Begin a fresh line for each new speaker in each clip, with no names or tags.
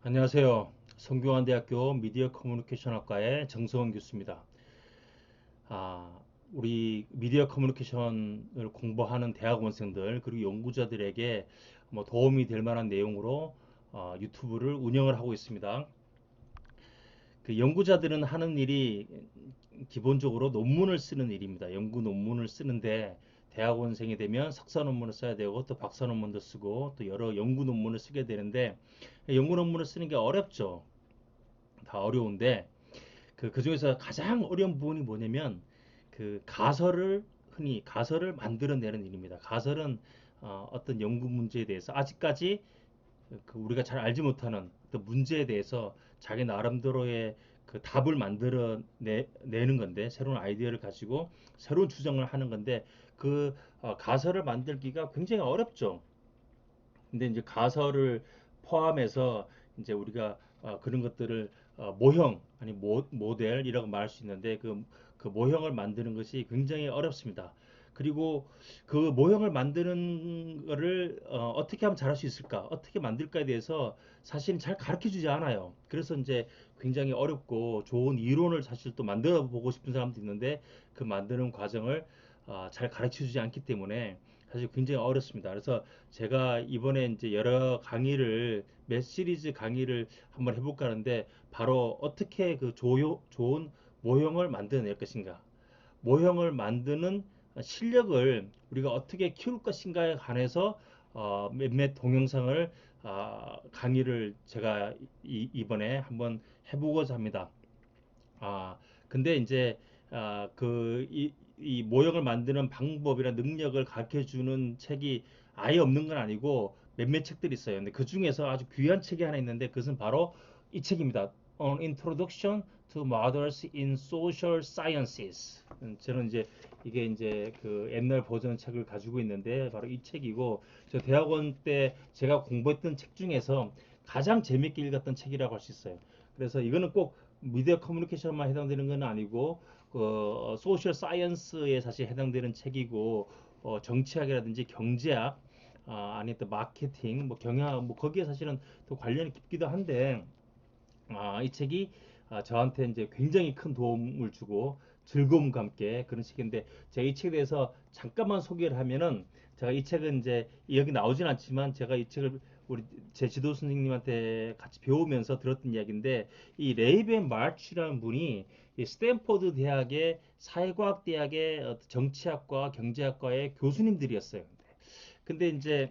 안녕하세요. 성균관대학교 미디어 커뮤니케이션학과의 정성원 교수입니다. 아, 우리 미디어 커뮤니케이션을 공부하는 대학원생들 그리고 연구자들에게 도움이 될 만한 내용으로 유튜브를 운영을 하고 있습니다. 그 연구자들은 하는 일이 기본적으로 논문을 쓰는 일입니다. 연구 논문을 쓰는데 대학원생이 되면 석사 논문을 써야 되고 또 박사 논문도 쓰고 또 여러 연구 논문을 쓰게 되는데 연구 논문을 쓰는 게 어렵죠. 다 어려운데 그 중에서 가장 어려운 부분이 뭐냐면 그 가설을 흔히 가설을 만들어내는 일입니다. 가설은 어떤 연구 문제에 대해서 아직까지 그 우리가 잘 알지 못하는 어떤 문제에 대해서 자기 나름대로의 그 답을 내는 건데 새로운 아이디어를 가지고 새로운 주장을 하는 건데 그 가설을 만들기가 굉장히 어렵죠. 근데 이제 가설을 포함해서 이제 우리가 그런 것들을 모형 아니 모델이라고 말할 수 있는데 그 모형을 만드는 것이 굉장히 어렵습니다. 그리고 그 모형을 만드는 거를 어떻게 하면 잘할 수 있을까? 어떻게 만들까에 대해서 사실은 잘 가르쳐 주지 않아요. 그래서 이제 굉장히 어렵고 좋은 이론을 사실 또 만들어 보고 싶은 사람도 있는데 그 만드는 과정을 잘 가르쳐 주지 않기 때문에 사실 굉장히 어렵습니다. 그래서 제가 이번에 이제 여러 강의를 몇 시리즈 강의를 한번 해볼까 하는데 바로 어떻게 그 좋은 모형을 만들어낼 것인가, 모형을 만드는 실력을 우리가 어떻게 키울 것인가에 관해서 몇몇 동영상을 강의를 제가 이번에 한번 해보고자 합니다. 아, 근데 이제 이 모형을 만드는 방법이나 능력을 가르쳐 주는 책이 아예 없는 건 아니고 몇몇 책들이 있어요. 근데 그 중에서 아주 귀한 책이 하나 있는데 그것은 바로 이 책입니다. An Introduction to Models in Social Sciences. 저는 이제 이게 이제 그 옛날 버전 책을 가지고 있는데 바로 이 책이고 저 대학원 때 제가 공부했던 책 중에서 가장 재밌게 읽었던 책이라고 할 수 있어요. 그래서 이거는 꼭 미디어 커뮤니케이션만 해당되는 건 아니고 그 소셜 사이언스에 사실 해당되는 책이고 정치학이라든지 경제학 아니 또 마케팅 뭐 경영학 뭐 거기에 사실은 또 관련이 깊기도 한데 이 책이 저한테 이제 굉장히 큰 도움을 주고 즐거움과 함께 그런 책인데 제가 이 책에 대해서 잠깐만 소개를 하면은 제가 이 책은 이제 여기 나오진 않지만 제가 이 책을 우리 제 지도 선생님한테 같이 배우면서 들었던 이야기인데 이 레이벤 마르치라는 분이 이 스탠포드 대학의 사회과학 대학의 정치학과 경제학과의 교수님들이었어요. 근데 이제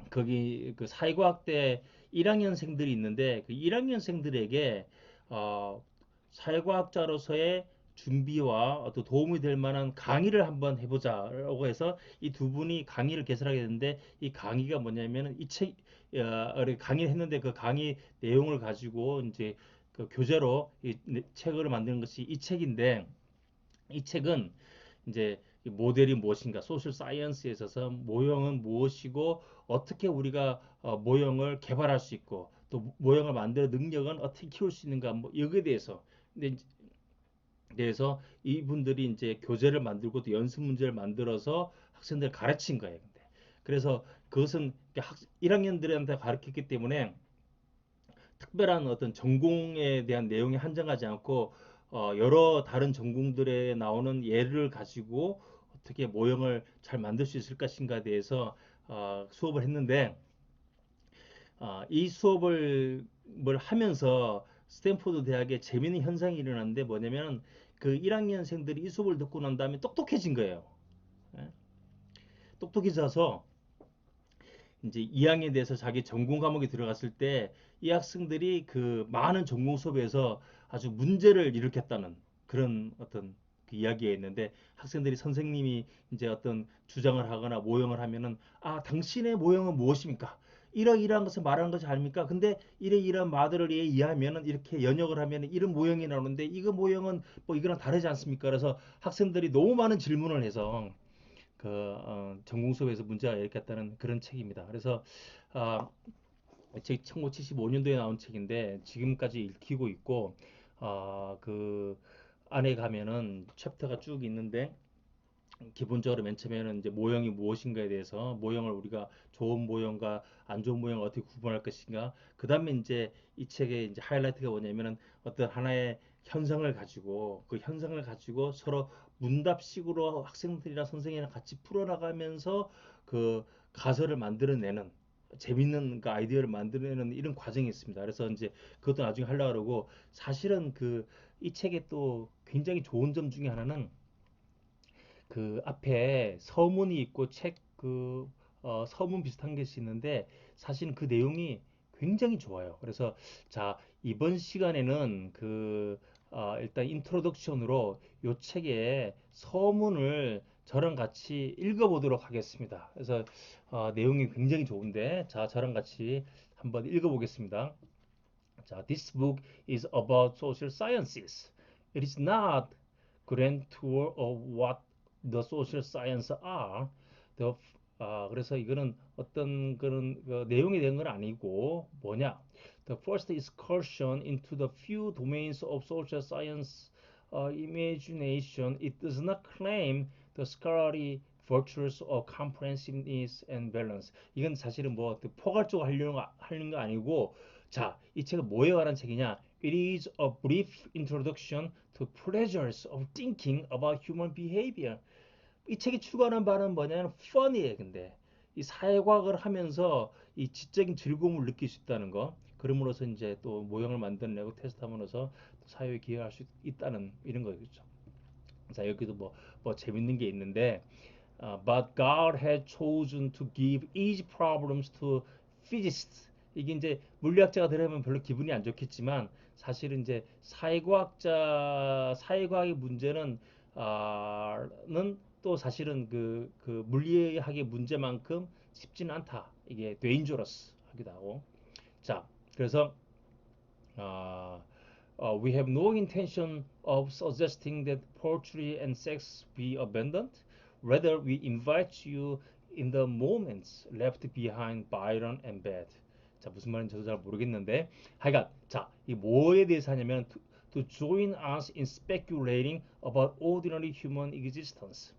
거기 그 사회과학대 1학년생들이 있는데 그 1학년생들에게 어, 사회과학자로서의 준비와 또 도움이 될 만한 강의를 한번 해보자라고 해서 이 두 분이 강의를 개설하게 됐는데 이 강의가 뭐냐면은 이 책, 강의를 했는데 그 강의 내용을 가지고 이제 그 교재로 이 책을 만드는 것이 이 책인데 이 책은 이제 모델이 무엇인가, 소셜 사이언스에 있어서 모형은 무엇이고 어떻게 우리가 모형을 개발할 수 있고 또 모형을 만드는 능력은 어떻게 키울 수 있는가 뭐 여기에 대해서 근데 대해서 이분들이 이제 교재를 만들고 또 연습 문제를 만들어서 학생들 가르친 거예요. 근데 그래서 그것은 1학년들한테 가르쳤기 때문에 특별한 어떤 전공에 대한 내용이 한정하지 않고 여러 다른 전공들에 나오는 예를 가지고 어떻게 모형을 잘 만들 수 있을 것인가에 대해서 수업을 했는데 이 수업을 뭘 하면서 스탠포드 대학에 재미있는 현상이 일어났는데 뭐냐면 그 1학년생들이 이 수업을 듣고 난 다음에 똑똑해진 거예요. 예? 똑똑해져서 이제 2학년에 대해서 자기 전공 과목이 들어갔을 때 이 학생들이 그 많은 전공 수업에서 아주 문제를 일으켰다는 그런 어떤 그 이야기가 있는데 학생들이 선생님이 이제 어떤 주장을 하거나 모형을 하면은 당신의 모형은 무엇입니까? 이러이러한 것을 말하는 것이 아닙니까? 근데 이러이러한 말들을 이해하면은 이렇게 연역을 하면은 이런 모형이 나오는데 이거 모형은 뭐 이거랑 다르지 않습니까? 그래서 학생들이 너무 많은 질문을 해서 전공 수업에서 문제가 일으켰다는 그런 책입니다. 그래서 아, 책 1975년도에 나온 책인데 지금까지 읽히고 있고 그 안에 가면은 챕터가 쭉 있는데 기본적으로 맨 처음에는 이제 모형이 무엇인가에 대해서 모형을 우리가 좋은 모형과 안 좋은 모형을 어떻게 구분할 것인가. 그다음에 이제 이 책의 이제 하이라이트가 뭐냐면은 어떤 하나의 현상을 가지고 그 현상을 가지고 서로 문답식으로 학생들이랑 선생님이랑 같이 풀어나가면서 그 가설을 만들어내는 재밌는 그 아이디어를 만들어내는 이런 과정이 있습니다. 그래서 이제 그것도 나중에 하려고 그러고 사실은 그 이 책의 또 굉장히 좋은 점 중에 하나는 그 앞에 서문이 있고 서문 비슷한 것이 있는데 사실은 그 내용이 굉장히 좋아요. 그래서 자, 이번 시간에는 일단 인트로덕션으로 요 책의 서문을 저랑 같이 읽어보도록 하겠습니다. 그래서 내용이 굉장히 좋은데 자, 저랑 같이 한번 읽어보겠습니다. 자, this book is about social sciences. It is not grand tour of what the social science are. The, 그래서 이거는 어떤 그런 내용이 된 건 아니고 뭐냐? The first excursion into the few domains of social science imagination. It does not claim the scholarly virtues of comprehensiveness and balance. 이건 사실은 뭐 포괄적으로 하려는 거 아니고 자, 이 책은 뭐에 관한 책이냐? It is a brief introduction to pleasures of thinking about human behavior. 이 책이 추구하는 바는 뭐냐면 fun이에요. 근데 이 사회과학을 하면서 이 지적인 즐거움을 느낄 수 있다는 거. 그럼으로써 이제 또 모형을 만들어내고 테스트함으로써 사회에 기여할 수 있다는 이런 거겠죠. 자, 여기도 뭐 재밌는 게 있는데 but God had chosen to give easy problems to physicists. 이게 이제 물리학자가 들으면 별로 기분이 안 좋겠지만 사실은 이제 사회과학의 문제는 또 사실은 그 물리학의 문제만큼 쉽지는 않다. 이게 dangerous 하기도 하고. 자, 그래서 아, we have no intention of suggesting that poetry and sex be abandoned. Rather, we invite you in the moments left behind Byron and Beth. 자, 무슨 말인지 저도 잘 모르겠는데, 하여간, 자, 이 뭐에 대해서 하냐면, to join us in speculating about ordinary human existence.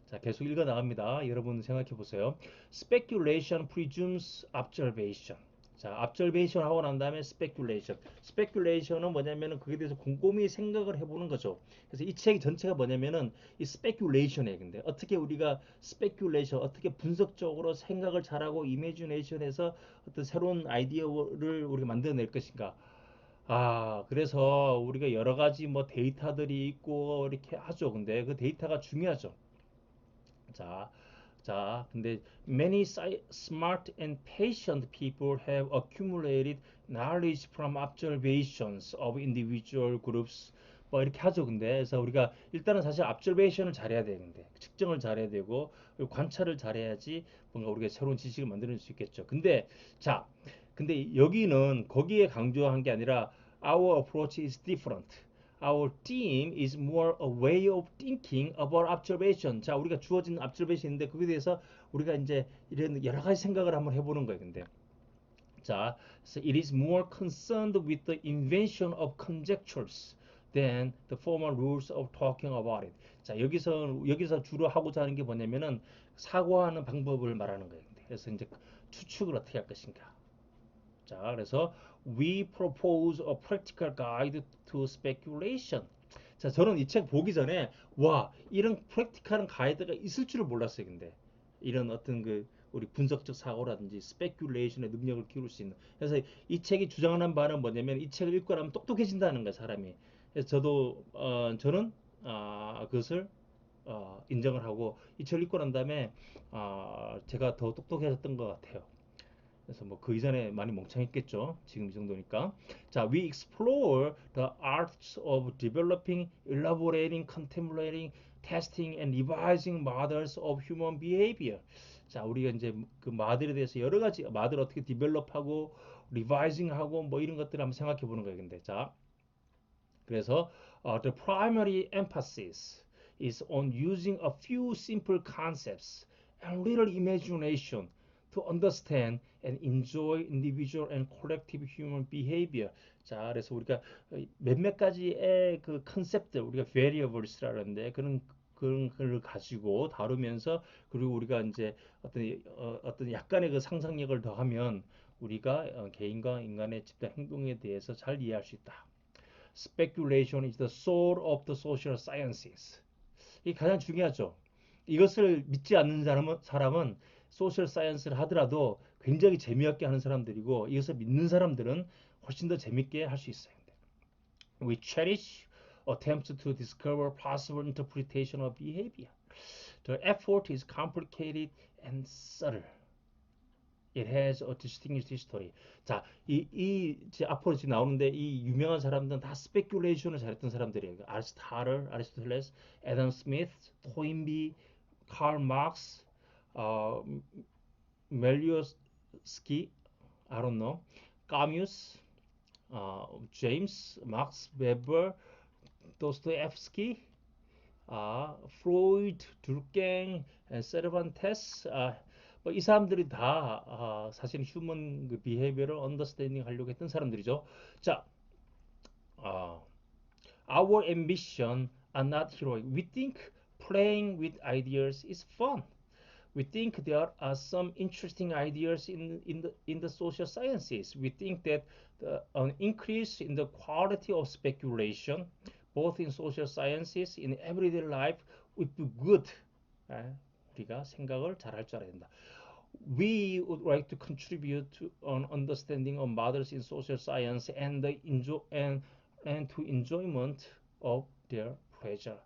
자, 계속 읽어 나갑니다. 여러분 생각해 보세요. Speculation presumes observation. 자, observation 하고 난 다음에 speculation. speculation은 뭐냐면은 그에 대해서 곰곰이 생각을 해보는 거죠. 그래서 이 책 전체가 뭐냐면은 이 speculation이에요. 근데 어떻게 우리가 speculation, 어떻게 분석적으로 생각을 잘하고 imagination에서 어떤 새로운 아이디어를 우리가 만들어낼 것인가. 그래서 우리가 여러 가지 뭐 데이터들이 있고 이렇게 하죠. 근데 그 데이터가 중요하죠. 자, 근데 many smart and patient people have accumulated knowledge from observations of individual groups. 뭐 이렇게 하죠. 근데 그래서 우리가 일단은 사실 observation을 잘해야 되는데 측정을 잘해야 되고 그리고 관찰을 잘해야지 뭔가 우리가 새로운 지식을 만들 수 있겠죠. 근데 여기는 거기에 강조한 게 아니라 our approach is different. Our theme is more a way of thinking about observation. 자, 우리가 주어진 observation인데 그거에 대해서 우리가 이제 이런 여러 가지 생각을 한번 해보는 거예요. 근데 자, so it is more concerned with the invention of conjectures than the formal rules of talking about it. 자, 여기서 주로 하고자 하는 게 뭐냐면은 사고하는 방법을 말하는 거예요. 근데 그래서 이제 추측을 어떻게 할 것인가. 자, 그래서 we propose a practical guide to speculation. 자, 저는 이 책 보기 전에 와, 이런 프랙티컬한 가이드가 있을 줄을 몰랐어요. 근데 이런 어떤 우리 분석적 사고라든지 스페큘레이션의 능력을 키울 수 있는. 그래서 이 책이 주장하는 바는 뭐냐면 이 책을 읽고 나면 똑똑해진다는 거예요, 사람이. 그래서 저는 그것을 인정을 하고 이 책을 읽고 난 다음에 제가 더 똑똑해졌던 것 같아요. 그래서 뭐 그 이전에 많이 멍청했겠죠. 지금 이 정도니까. 자, we explore the arts of developing, elaborating, contemplating, testing and revising models of human behavior. 자, 우리가 이제 그 마들에 대해서 여러 가지 마들 어떻게 디벨롭하고 리바이징하고 뭐 이런 것들을 한번 생각해 보는 거예요. 근데 자, 그래서 the primary emphasis is on using a few simple concepts and little imagination to understand and enjoy individual and collective human behavior. 자, 그래서 우리가 몇몇 가지의 그 컨셉들, 우리가 variables라는데 그런 그런 걸 가지고 다루면서 그리고 우리가 이제 어떤 약간의 그 상상력을 더하면 우리가 개인과 인간의 집단 행동에 대해서 잘 이해할 수 있다. Speculation is the soul of the social sciences. 이게 가장 중요하죠. 이것을 믿지 않는 사람은 소셜 사이언스를 하더라도 굉장히 재미없게 하는 사람들이고 이것을 믿는 사람들은 훨씬 더 재밌게 할 수 있어요. We cherish attempts to discover possible interpretation of behavior. The effort is complicated and subtle. It has a distinguished history. 자, 앞으로 지금 나오는데 이 유명한 사람들은 다 스페큘레이션을 잘했던 사람들이에요. 아리스토텔, 아리스토텔레스, 애덤 스미스, 토인비, 칼 막스, 어, 멜리오스키, I don't know, 까뮤스, 제임스, 막스 베버, 도스토옙스키, 프로이드, 둘갱, 세르반테스, 뭐이 사람들이 다 사실 휴먼 그 비헤이비어를 언더스탠딩 하려고 했던 사람들이죠. 자, 아, our ambition are not heroic. We think playing with ideas is fun. We think there are some interesting ideas in the social sciences. We think that an increase in the quality of speculation, both in social sciences, in everyday life, would be good. 우리가 생각을 잘할 줄 알아야 된다. We would like to contribute to an understanding of mothers in social science and to enjoyment of their pleasure.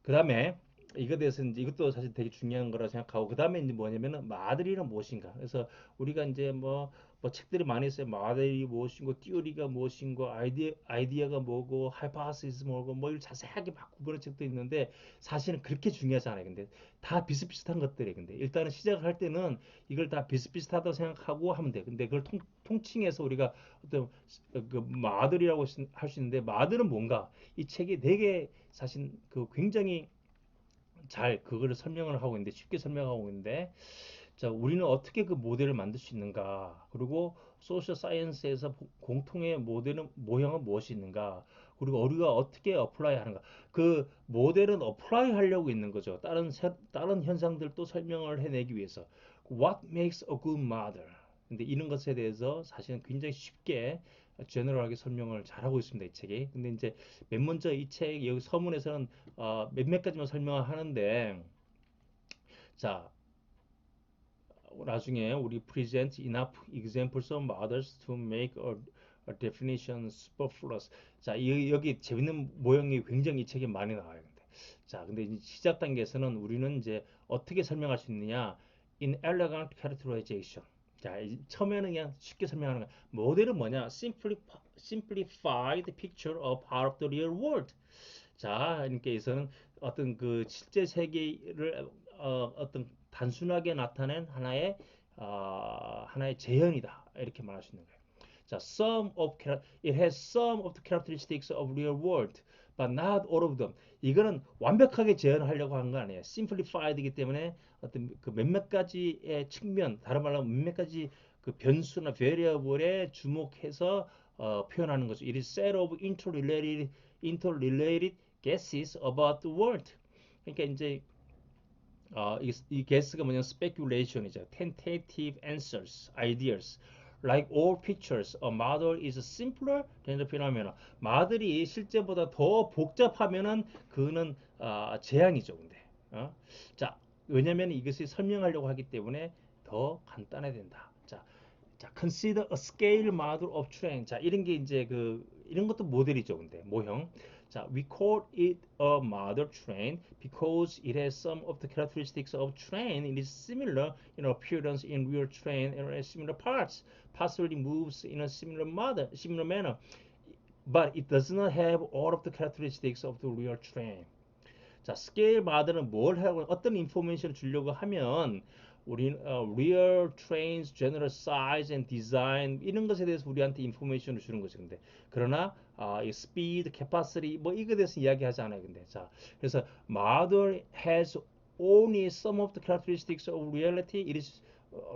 그 다음에 이거 대해서 이제 이것도 사실 되게 중요한 거라 생각하고 그 다음에 이제 뭐냐면은 마들이란 무엇인가. 그래서 우리가 이제 뭐 책들이 많이 있어요. 마들이 무엇인고, 띠오리가 무엇인고, 아이디어가 뭐고, 하이파시스 뭐고, 뭐 이걸 자세하게 막 구분하는 책도 있는데 사실은 그렇게 중요하지 않아요. 근데 다 비슷비슷한 것들이 근데 일단은 시작을 할 때는 이걸 다 비슷비슷하다고 생각하고 하면 돼. 근데 그걸 통칭해서 우리가 어떤 그 마들이라고 할 수 있는데 마들은 뭔가 이 책이 되게 사실 그 굉장히 잘 그거를 설명을 하고 있는데 쉽게 설명하고 있는데 자 우리는 어떻게 그 모델을 만들 수 있는가 그리고 소셜 사이언스에서 공통의 모델은 모형은 무엇이 있는가 그리고 우리가 어떻게 어플라이 하는가 그 모델은 어플라이 하려고 있는 거죠 다른 현상들도 설명을 해내기 위해서 What makes a good model 근데 이런 것에 대해서 사실은 굉장히 쉽게 제너럴하게 설명을 잘하고 있습니다 이 책이 근데 이제 맨 먼저 이 책 여기 서문에서는 몇몇 가지만 설명을 하는데 자 나중에 우리 present enough examples of others to make a definition superfluous. 자, 여기 재밌는 모형이 굉장히 이 책에 많이 나와요. 근데. 자, 근데 이제 시작 단계에서는 우리는 이제 어떻게 설명할 수 있느냐? In elegant characterization. 자, 처음에는 그냥 쉽게 설명하는 거야. 모델은 뭐냐? Simplified picture of part of the real world. 자, 그러니까에서는 어떤 그 실제 세계를 어떤 단순하게 나타낸 하나의 재현이다 이렇게 말할 수 있는 거예요. 자, it has some of the characteristics of real world, but not all of them. 이거는 완벽하게 재현하려고 하는 거 아니에요. Simplified이기 때문에 어떤 그 몇몇 가지의 측면, 다른 말로 몇몇 가지 그 변수나 variable에 주목해서 표현하는 거죠. It is set of interrelated guesses about the world. 그러니까 이제 이 guess가 뭐냐면 speculation이죠. Tentative answers, ideas. Like all pictures, a model is simpler than the phenomenon. 마들이 실제보다 더 복잡하면은 그는 재앙이죠. 근데 자 왜냐면 이것을 설명하려고 하기 때문에 더 간단해야 된다. 자, consider a scale model of train. 자, 이런 게 이제 이런 것도 모델이죠, 근데 모형. 자, we call it a model train because it has some of the characteristics of train. It is similar in appearance in real train and has similar parts. Possibly moves in a similar manner. But it does not have all of the characteristics of the real train. 자, 스케일 마들은 뭘 하고 어떤 인포메이션을 주려고 하면 우리 real trains, general size and design 이런 것에 대해서 우리한테 인포메이션을 주는 거죠. 근데 그러나 이 speed, capacity 뭐 이거에 대해서 이야기하지 않아요. 근데 자, 그래서 model has only some of the characteristics of reality. It is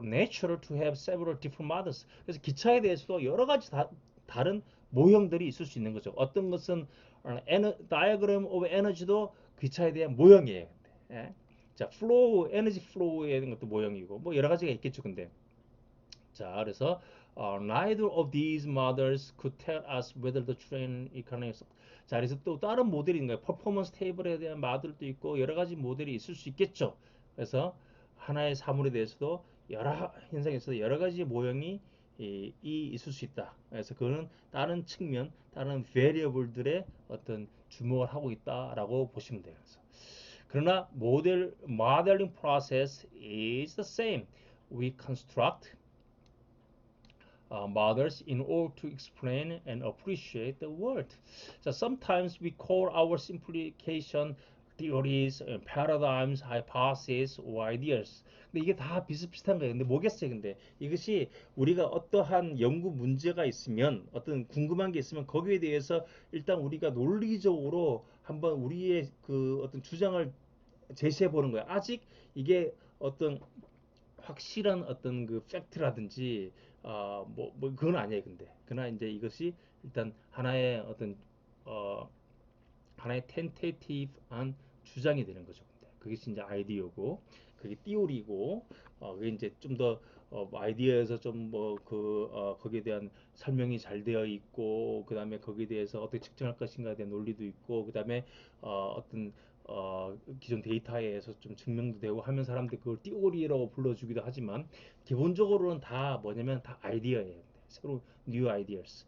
natural to have several different models. 그래서 기차에 대해서도 여러 가지 다른 모형들이 있을 수 있는 거죠. 어떤 것은 diagram of energy도 기차에 대한 모형이에요. 예? 자, flow, 에너지 플로우에 대한 것도 모형이고 뭐 여러 가지가 있겠죠. 근데 자, 그래서 neither of these models could tell us whether the train economics. 자, 그래서 또 다른 모델이 있는 거예요. 퍼포먼스 테이블에 대한 모델도 있고 여러 가지 모델이 있을 수 있겠죠. 그래서 하나의 사물에 대해서도 여러 현상에 있어서 여러 가지 모형이 있을 수 있다. 그래서 그거는 다른 측면, 다른 variable들의 어떤 주목을 하고 있다라고 보시면 돼요. 그래서 그러나 modeling process is the same. We construct models in order to explain and appreciate the world. So sometimes we call our simplification theories, paradigms, hypotheses, or ideas. 근데 이게 다 비슷비슷한 거예요. 근데 뭐겠어요? 근데 이것이 우리가 어떠한 연구 문제가 있으면 어떤 궁금한 게 있으면 거기에 대해서 일단 우리가 논리적으로 한번 우리의 그 어떤 주장을 제시해 보는 거예요. 아직 이게 어떤 확실한 어떤 그 팩트라든지 뭐 그건 아니에요. 근데 그러나 이제 이것이 일단 하나의 어떤 어 하나의 텐테이티브한 주장이 되는 거죠. 근데 그게 이제 아이디어고 그게 띠오리고 그게 이제 좀 더 아이디어에서 좀 뭐 그 거기에 대한 설명이 잘 되어 있고 그다음에 거기에 대해서 어떻게 측정할 것인가에 대한 논리도 있고 그다음에 어떤 기존 데이터에 의해서 좀 증명도 되고 하면 사람들이 그걸 띠오리라고 불러주기도 하지만 기본적으로는 다 뭐냐면 다 아이디어예요. 새로운 new ideas.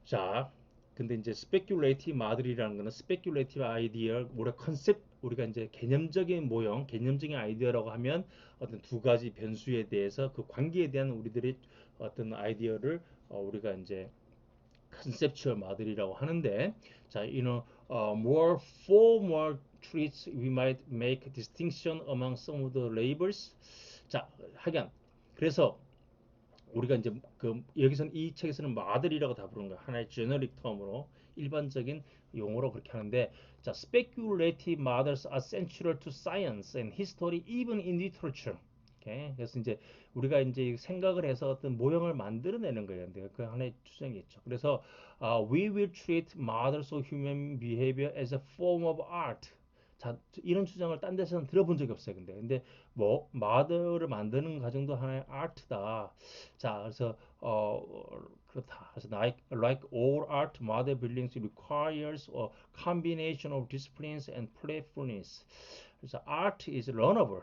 자, 근데 이제 speculative model이라는 거는 speculative idea, 우리 컨셉, 우리가 이제 개념적인 모형, 개념적인 아이디어라고 하면 어떤 두 가지 변수에 대해서 그 관계에 대한 우리들의 어떤 아이디어를 우리가 이제 conceptual model이라고 하는데, 자, more formal traits we might make distinction among some of the labels. 자, 하여간 그래서 우리가 이제 그 여기서는 이 책에서는 마들이라고 다 부르는 거야. 하나의 제너릭 텀으로 일반적인 용어로 그렇게 하는데 자, speculative models are central to science and history even in literature. 오케이? 그래서 이제 우리가 이제 생각을 해서 어떤 모형을 만들어내는 거예요. 근데 그 하나의 추정이겠죠. 그래서 we will treat models of human behavior as a form of art. 자, 이런 주장을 딴 데서는 들어본 적이 없어요. 근데 뭐 모델을 만드는 과정도 하나의 아트다. 자, 그래서 그렇다. 그래서 like all art, model building requires a combination of disciplines and playfulness. 그래서 art is learnable.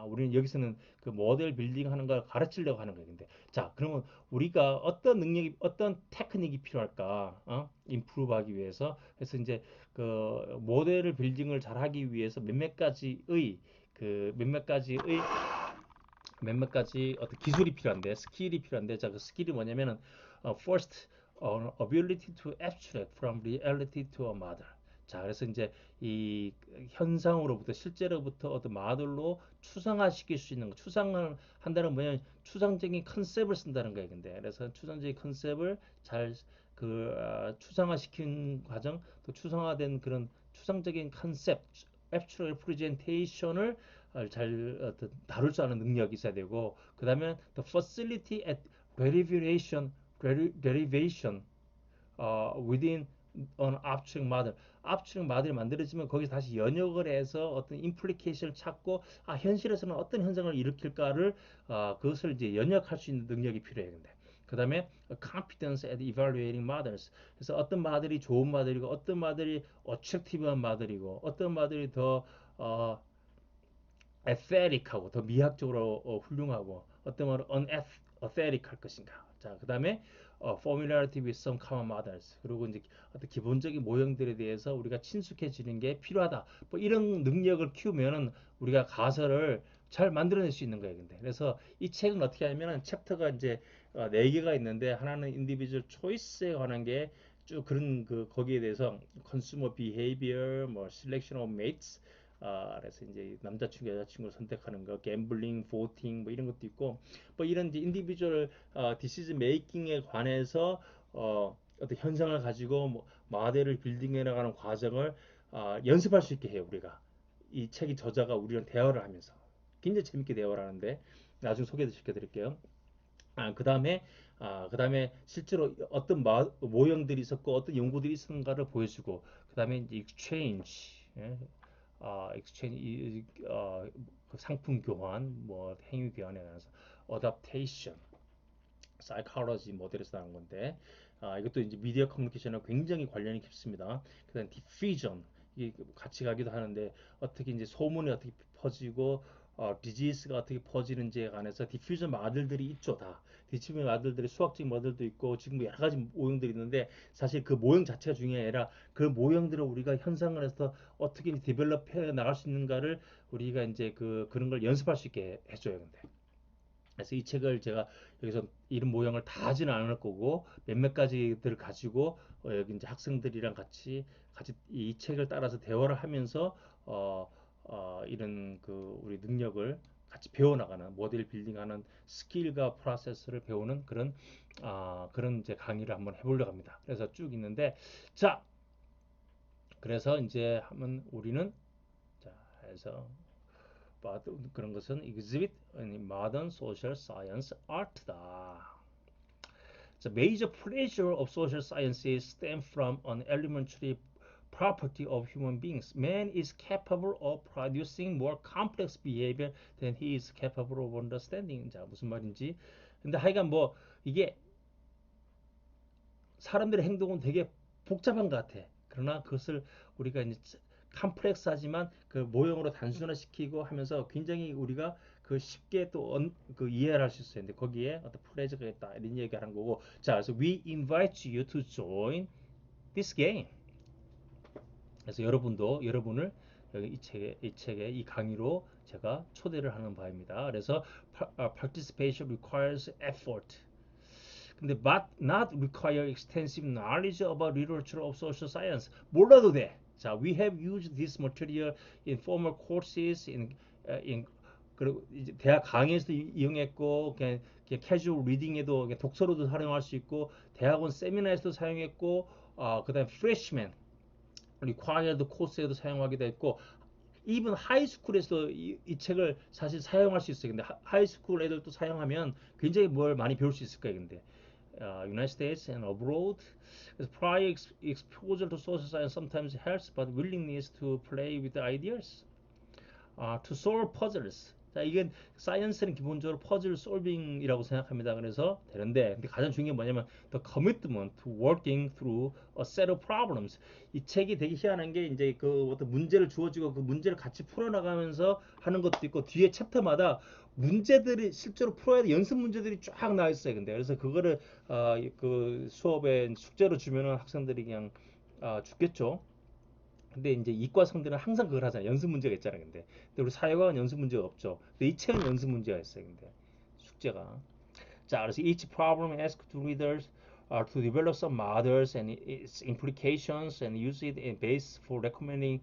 우리는 여기서는 그 모델 빌딩 하는 걸 가르치려고 하는 거예요. 근데 자, 그러면 우리가 어떤 능력이, 어떤 테크닉이 필요할까? 임프루브 하기 위해서. 그래서 이제 그 모델을 빌딩을 잘 하기 위해서 몇몇 가지 어떤 기술이 필요한데 스킬이 필요한데 자 그 스킬이 뭐냐면은 first ability to abstract from reality to a model. 자 그래서 이제 이 현상으로부터 실제로부터 어떤 모델로 추상화시킬 수 있는 거. 추상을 한다는 뭐냐면 추상적인 컨셉을 쓴다는 거예요. 근데 그래서 추상적인 컨셉을 잘 추상화시킨 과정 또 추상화된 그런 추상적인 컨셉 abstract presentation을 잘 다룰 줄 아는 능력이 있어야 되고 그 다음에 the facility at derivation within an abstract model. abstract model이 만들어지면 거기서 다시 연역을 해서 어떤 implication을 찾고 현실에서는 어떤 현상을 일으킬까를 그것을 이제 연역할 수 있는 능력이 필요해요. 근데 그 다음에 competence at evaluating models. 그래서 어떤 모델이 좋은 모델이고 어떤 모델이 어트랙티브한 모델이고 어떤 모델이 더 에세릭하고 더 미학적으로 훌륭하고 어떤 말은 unaesthetic할 것인가. 자, 그다음에 familiarity with some common models. 그리고 이제 어떤 기본적인 모형들에 대해서 우리가 친숙해지는 게 필요하다. 뭐 이런 능력을 키우면은 우리가 가설을 잘 만들어낼 수 있는 거예요. 근데 그래서 이 책은 어떻게 하냐면은 챕터가 이제 네 개가 있는데 하나는 individual choice에 관한 게 쭉 그런 그 거기에 대해서 consumer behavior, 뭐 selection of mates 그래서 이제 남자친구 여자친구를 선택하는 거, 갬블링, 보팅 뭐 이런 것도 있고 뭐 이런 이제 인디비주얼 디시즈 메이킹에 관해서 어떤 현상을 가지고 뭐 모델을 빌딩해 나가는 과정을 연습할 수 있게 해요 우리가 이 책의 저자가 우리랑 대화를 하면서 굉장히 재밌게 대화를 하는데 나중에 소개도 시켜드릴게요. 그 다음에 그 다음에 실제로 어떤 모형들이 있었고 어떤 연구들이 있었는가를 보여주고 그 다음에 이제 exchange, 예? exchange, 그 상품 교환, 뭐 행위 교환에 관해서 adaptation, psychology 모델에서 나온 건데 이것도 이제 미디어 커뮤니케이션과 굉장히 관련이 깊습니다. 그다음 diffusion 이게 같이 가기도 하는데 어떻게 이제 소문이 어떻게 퍼지고 디지스가 어떻게 퍼지는지에 관해서 디퓨전 마들들이 있죠 다. 디퓨전 마들들이 수학적인 모델도 있고 지금 여러 가지 모형들이 있는데 사실 그 모형 자체가 중요한 게 아니라 그 모형들을 우리가 현상을 해서 어떻게 디벨롭해 나갈 수 있는가를 우리가 이제 그런 걸 연습할 수 있게 해줘요. 근데 그래서 이 책을 제가 여기서 이런 모형을 다 하지는 않을 거고 몇몇 가지들을 가지고 여기 이제 학생들이랑 같이 이 책을 따라서 대화를 하면서 이런 그 우리 능력을 같이 배워나가는 모델 빌딩하는 스킬과 프로세스를 배우는 그런 이제 강의를 한번 해보려고 합니다. 그래서 쭉 있는데 자 그래서 이제 하면 우리는 자 해서 그런 것은 exhibit in modern social science art다. The major pleasure of social sciences stem from an elementary property of human beings. Man is capable of producing more complex behavior than he is capable of understanding. 자, 무슨 말인지. 근데 하여간 뭐 이게 사람들의 행동은 되게 복잡한 것 같아. 그러나 그것을 우리가 이제 컴플렉스하지만 그 모형으로 단순화시키고 하면서 굉장히 우리가 그 쉽게 그 이해를 할 수 있어요. 근데 거기에 어떤 플레저가 있다 이런 얘기를 한 거고. 자, 그래서 we invite you to join this game. 그래서 여러분을 여기 이 강의로 제가 초대를 하는 바입니다. 그래서 participation requires effort. 근데 but not require extensive knowledge about literature of social science. 몰라도 돼. 자, we have used this material in formal courses in 그리고 이제 대학 강의에서도 이용했고 그냥 캐주얼 리딩에도 독서로도 활용할 수 있고 대학원 세미나에서도 사용했고 그다음 프레시맨 리콰이어드 코스에도 사용하기도 했고 이분 하이스쿨에서 이 책을 사실 사용할 수 있어요. 근데 하이스쿨 애들도 사용하면 굉장히 뭘 많이 배울 수 있을 거예요. 근데 United States and abroad. Prior exposure to social science sometimes helps, but willingness to play with the ideas, to solve puzzles. 자, 이건 사이언스는 기본적으로 퍼즐 솔빙이라고 생각합니다. 그래서 되는데, 근데 가장 중요한 게 뭐냐면 the commitment to working through a set of problems. 이 책이 되게 희한한 게 이제 그 어떤 문제를 주어지고 그 문제를 같이 풀어나가면서 하는 것도 있고 뒤에 챕터마다 문제들이 실제로 풀어야 될 연습 문제들이 쫙 나와 있어요. 근데 그래서 그거를 그 수업에 숙제로 주면은 학생들이 그냥 죽겠죠. 근데 이제 이과생들은 항상 그걸 하잖아요. 연습 문제가 있잖아요. 근데 우리 사회과는 연습 문제가 없죠. 근데 이 책은 연습 문제가 있어요. 근데 숙제가. 자, 그래서 each problem asks to readers to develop some models and its implications and use it as base for recommending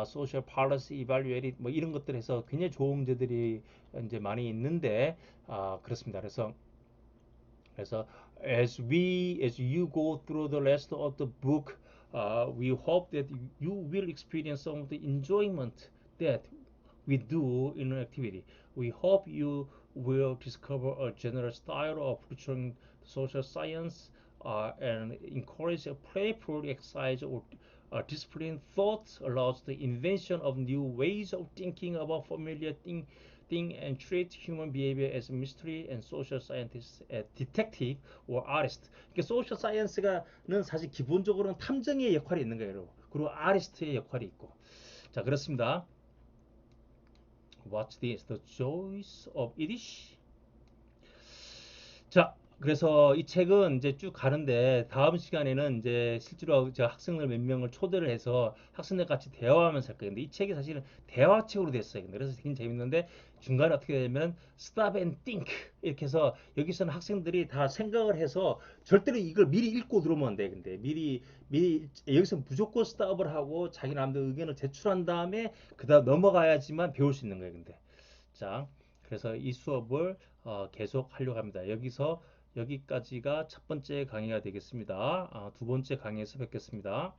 social policy evaluated 뭐 이런 것들 해서 굉장히 좋은 문제들이 이제 많이 있는데 그렇습니다. 그래서 as you go through the rest of the book, we hope that you will experience some of the enjoyment that we do in an activity. We hope you will discover a general style of approaching social science and encourage a playful exercise or disciplined thought allows the invention of new ways of thinking about familiar thing and treat human behavior as mystery and social scientist as detective or artist. 그러니까 social science가는 사실 기본적으로는 탐정의 역할이 있는 거예요. 그리고 아리스트의 역할이 있고. 자, 그렇습니다. What's this? The Choice of Yiddish? 자, 그래서 이 책은 이제 쭉 가는데 다음 시간에는 이제 실제로 제가 학생들 몇 명을 초대를 해서 학생들 같이 대화하면서 할 거예요. 근데 이 책이 사실은 대화책으로 됐어요. 근데 그래서 되게 재밌는데 중간에 어떻게 되냐면 stop and think 이렇게 해서 여기서는 학생들이 다 생각을 해서 절대로 이걸 미리 읽고 들어오면 안 돼. 근데 미리 여기서 무조건 stop을 하고 자기 나름대로 의견을 제출한 다음에 그다음 넘어가야지만 배울 수 있는 거예요. 근데 자, 그래서 이 수업을 계속 하려고 합니다. 여기까지가 첫 번째 강의가 되겠습니다. 두 번째 강의에서 뵙겠습니다.